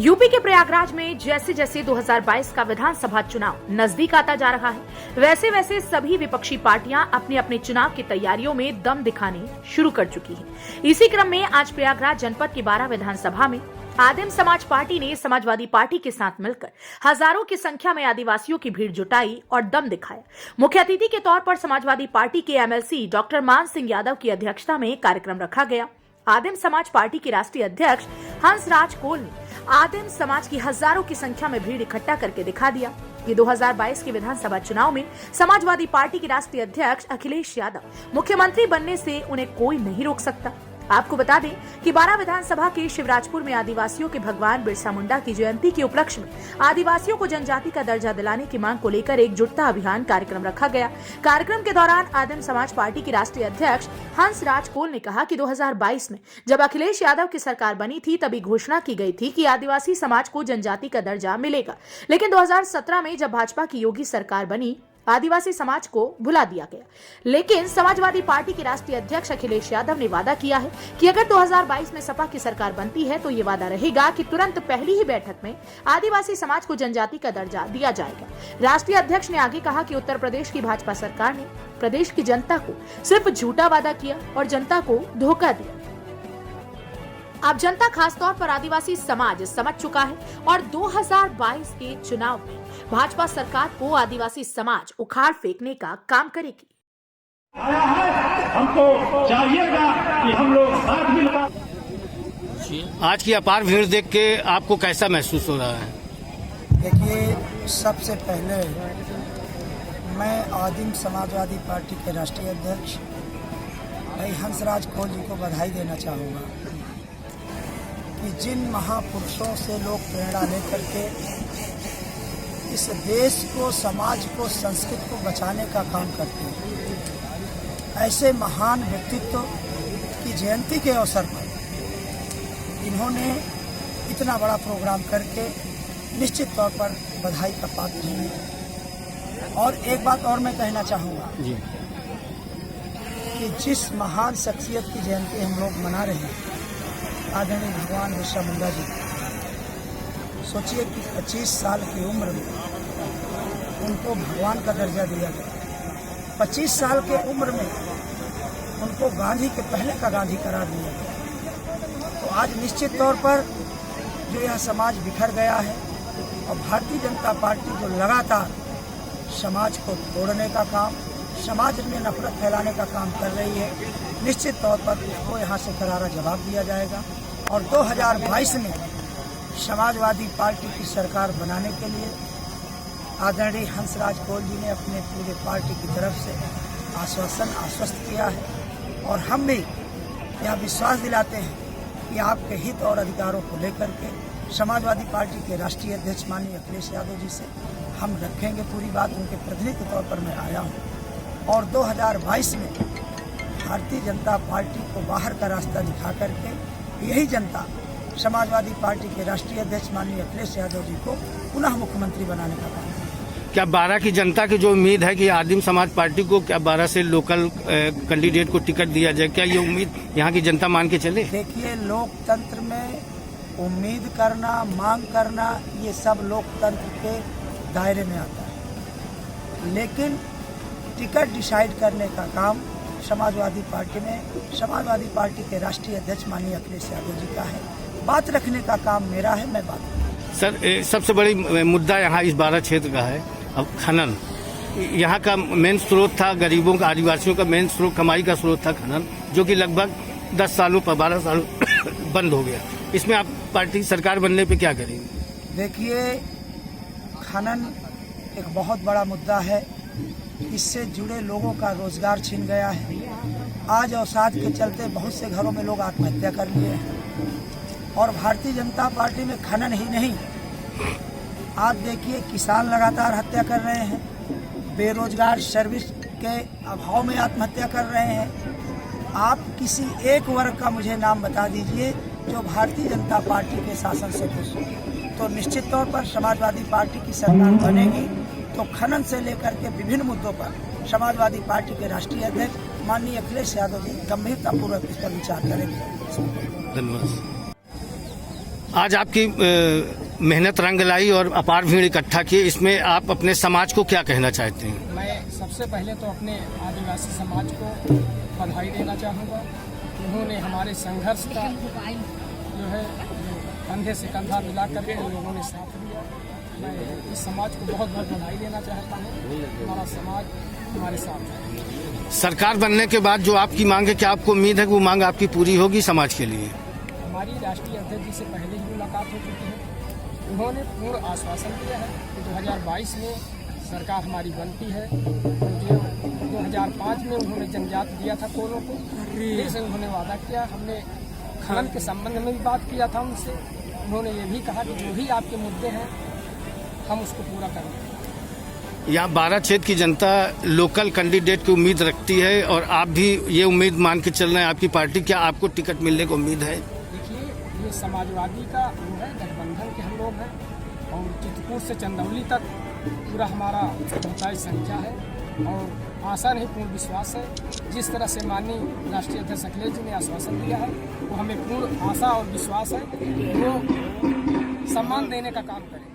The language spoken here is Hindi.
यूपी के प्रयागराज में जैसे जैसे 2022 का विधानसभा चुनाव नजदीक आता जा रहा है, वैसे वैसे सभी विपक्षी पार्टियां अपने अपने चुनाव की तैयारियों में दम दिखाने शुरू कर चुकी हैं। इसी क्रम में आज प्रयागराज जनपद की 12 विधानसभा में आदिम समाज पार्टी ने समाजवादी पार्टी के साथ मिलकर हजारों की संख्या में आदिवासियों की भीड़ जुटाई और दम दिखाया। मुख्य अतिथि के तौर पर समाजवादी पार्टी के एमएलसी डॉक्टर मान सिंह यादव की अध्यक्षता में कार्यक्रम रखा गया। आदिम समाज पार्टी के राष्ट्रीय अध्यक्ष हंसराज कोल ने आदिम समाज की हजारों की संख्या में भीड़ इकट्ठा करके दिखा दिया कि 2022 के विधानसभा चुनाव में समाजवादी पार्टी के राष्ट्रीय अध्यक्ष अखिलेश यादव मुख्यमंत्री बनने से उन्हें कोई नहीं रोक सकता। आपको बता दें कि 12 विधानसभा के शिवराजपुर में आदिवासियों के भगवान बिरसा मुंडा की जयंती के उपलक्ष्य में आदिवासियों को जनजाति का दर्जा दिलाने की मांग को लेकर एकजुटता अभियान कार्यक्रम रखा गया। कार्यक्रम के दौरान आदिम समाज पार्टी के राष्ट्रीय अध्यक्ष हंसराज कोल ने कहा कि 2022 में जब अखिलेश यादव की सरकार बनी थी तभी घोषणा की गई थी कि आदिवासी समाज को जनजाति का दर्जा मिलेगा, लेकिन 2017 में जब भाजपा की योगी सरकार बनी आदिवासी समाज को भुला दिया गया। लेकिन समाजवादी पार्टी के राष्ट्रीय अध्यक्ष अखिलेश यादव ने वादा किया है कि अगर 2022 में सपा की सरकार बनती है तो ये वादा रहेगा कि तुरंत पहली ही बैठक में आदिवासी समाज को जनजाति का दर्जा दिया जाएगा। राष्ट्रीय अध्यक्ष ने आगे कहा कि उत्तर प्रदेश की भाजपा सरकार ने प्रदेश की जनता को सिर्फ झूठा वादा किया और जनता को धोखा दिया। अब जनता खासतौर पर आदिवासी समाज समझ चुका है और 2022 के चुनाव में भाजपा सरकार को आदिवासी समाज उखाड़ फेंकने का काम करेगी। हमको चाहिएगा कि हम लोग साथ मिलकर। आज की अपार भीड़ देख के आपको कैसा महसूस हो रहा है? देखिए, सबसे पहले मैं आदिम समाजवादी पार्टी के राष्ट्रीय अध्यक्ष भाई हंसराज कोल जी को बधाई देना चाहूँगा कि जिन महापुरुषों से लोग प्रेरणा लेकर के इस देश को, समाज को, संस्कृति को बचाने का काम करते हैं, ऐसे महान व्यक्तित्व की जयंती के अवसर पर इन्होंने इतना बड़ा प्रोग्राम करके निश्चित तौर पर बधाई का पात्र हैं। और एक बात और मैं कहना चाहूँगा कि जिस महान शख्सियत की जयंती हम लोग मना रहे हैं, आदरणीय भगवान बिरसा मुंडा जी, सोचिए कि 25 साल की उम्र में उनको भगवान का दर्जा दिया गया। 25 साल के उम्र में उनको गांधी के पहले का गांधी करार दिया गया। तो आज निश्चित तौर पर जो यह समाज बिखर गया है और भारतीय जनता पार्टी जो लगातार समाज को तोड़ने का काम, समाज में नफरत फैलाने का काम कर रही है, निश्चित तौर पर उसको यहाँ से करारा जवाब दिया जाएगा। और 2022 में समाजवादी पार्टी की सरकार बनाने के लिए आदरणीय हंसराज कोल जी ने अपने पूरे पार्टी की तरफ से आश्वस्त किया है। और हम भी यह विश्वास दिलाते हैं कि आपके हित और अधिकारों को लेकर के समाजवादी पार्टी के राष्ट्रीय अध्यक्ष माननीय अखिलेश यादव जी से हम रखेंगे पूरी बात। उनके प्रतिनिधि के तौर पर मैं आया हूँ और 2022 में भारतीय जनता पार्टी को बाहर का रास्ता दिखा करके यही जनता समाजवादी पार्टी के राष्ट्रीय अध्यक्ष माननीय अखिलेश यादव जी को पुनः मुख्यमंत्री बनाने का काम। क्या 12 की जनता की जो उम्मीद है कि आदिम समाज पार्टी को क्या 12 से लोकल कैंडिडेट को टिकट दिया जाए, क्या ये उम्मीद यहाँ की जनता मान के चले? देखिए, लोकतंत्र में उम्मीद करना, मांग करना, ये सब लोकतंत्र के दायरे में आता है, लेकिन टिकट डिसाइड करने का काम समाजवादी पार्टी में समाजवादी पार्टी के राष्ट्रीय अध्यक्ष माननीय अखिलेश यादव जी का है। बात रखने का काम मेरा है, मैं बात। सर, सबसे बड़ी मुद्दा यहाँ इस 12 क्षेत्र का है अब खनन। यहाँ का मेन स्रोत था गरीबों का, आदिवासियों का मेन स्रोत, कमाई का स्रोत था खनन, जो कि लगभग 10 सालों पर 12 सालों बंद हो गया। इसमें आप पार्टी सरकार बनने पे क्या करेंगे? देखिए, खनन एक बहुत बड़ा मुद्दा है। इससे जुड़े लोगों का रोजगार छिन गया है। आज अवसाद के चलते बहुत से घरों में लोग आत्महत्या कर लिए हैं। और भारतीय जनता पार्टी में खनन ही नहीं, आप देखिए किसान लगातार हत्या कर रहे हैं, बेरोजगार सर्विस के अभाव में आत्महत्या कर रहे हैं। आप किसी एक वर्ग का मुझे नाम बता दीजिए जो भारतीय जनता पार्टी के शासन से खुश हो। तो निश्चित तौर पर समाजवादी पार्टी की सरकार बनेगी तो खनन से लेकर के विभिन्न मुद्दों पर समाजवादी पार्टी के राष्ट्रीय अध्यक्ष माननीय अखिलेश यादव जी गंभीरतापूर्वक इस पर विचार करेंगे। धन्यवाद। आज आपकी मेहनत रंग लाई और अपार भीड़ इकट्ठा की, इसमें आप अपने समाज को क्या कहना चाहते हैं? मैं सबसे पहले तो अपने आदिवासी समाज को बधाई देना चाहूँगा। उन्होंने हमारे संघर्ष का जो है कंधे से कंधा मिला करके लोगों ने साथ दिया। मैं इस समाज को बहुत बहुत बधाई देना चाहता हूँ। हमारा समाज हमारे साथ है। सरकार बनने के बाद जो आपकी मांग है, क्या आपको उम्मीद है कि वो मांग आपकी पूरी होगी समाज के लिए? हमारी राष्ट्रीय अध्यक्ष जी से पहले ही मुलाकात हो चुकी है। उन्होंने पूर्ण आश्वासन दिया है कि 2022 में सरकार हमारी बनती है। जो 2005 में उन्होंने जनजाति दिया था कोलों को, फिर से उन्होंने वादा किया। हमने खनन के संबंध में भी बात किया था उनसे। उन्होंने ये भी कहा कि जो भी आपके मुद्दे हैं हम उसको पूरा करेंगे। यहाँ 12 क्षेत्र की जनता लोकल कैंडिडेट की उम्मीद रखती है और आप भी ये उम्मीद मान के चल रहे हैं आपकी पार्टी, क्या आपको टिकट मिलने की उम्मीद है? देखिए, ये समाजवादी का वो है, गठबंधन के हम लोग हैं और चित्रकूट से चंदौली तक पूरा हमारा बहुतायत संख्या है और आशा नहीं पूर्ण विश्वास है। जिस तरह से माननीय राष्ट्रीय अध्यक्ष अखिलेश जी ने आश्वासन दिया है वो हमें पूर्ण आशा और विश्वास है, वो सम्मान देने का काम करें।